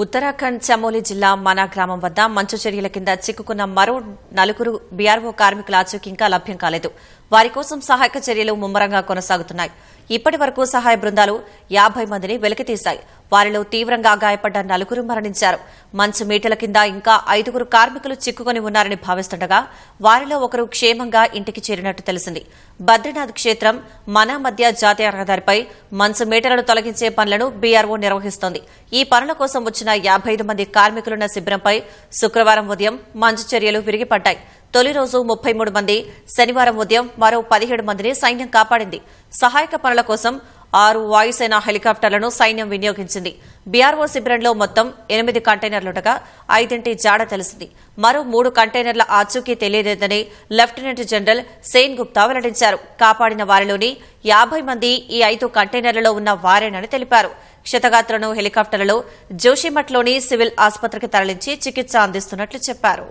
ఉత్తరాఖండ్ చమోలి జిల్లా మనా గ్రామం వద్ద మంచు చర్యల కింద చిక్కుకున్న మరో 4 బీఆర్ఓ కార్మికుల ఆచూకీ ఇంకా లభ్యం కాలేదు. వారి కోసం సహాయక చర్యలు ముమ్మరంగా కొనసాగుతున్నాయి. ఇప్పటి వరకు సహాయ బృందాలు 50 మందిని వెలికితీశాయి. వారిలో తీవ్రంగా గాయపడ్డ 4 మరణించారు. మంచు మీటల కింద ఇంకా 5 కార్మికులు చిక్కుకుని ఉన్నారని భావిస్తుండగా వారిలో ఒకరు క్షేమంగా ఇంటికి చేరినట్టు తెలిసింది. బద్రీనాథ్ క్షేత్రం మనా మధ్య జాతీయ రహదారిపై మంచు మీటలను తొలగించే పనులను బీఆర్ఓ నిర్వహిస్తోంది. ఈ పనుల కోసం వచ్చిన 55 మంది కార్మికులున్న శిబిరంపై శుక్రవారం ఉదయం మంచు చర్యలు విరిగిపడ్డాయి. తొలి రోజు 33 మంది, శనివారం ఉదయం మరో 17 మందిని సైన్యం కాపాడింది. సహాయక పనుల కోసం 6 వాయుసేన హెలికాప్టర్లను సైన్యం వినియోగించింది. బీఆర్ఓ శిబిరంలో మొత్తం 8 కంటైనర్లుండగా 5 జాడ తెలిసింది. మరో 3 కంటైనర్ల ఆచూకీ తెలియలేదని లెఫ్టినెంట్ జనరల్ సేన్ గుప్తా వెల్లడించారు. కాపాడిన వారిలోని 50 మంది ఈ 5 కంటైనర్లలో ఉన్న వారేనని తెలిపారు. క్షతగాత్రులను హెలికాప్టర్లలో జోషిమఠ్లోని సివిల్ ఆసుపత్రికి తరలించి చికిత్స అందిస్తున్నట్లు చెప్పారు.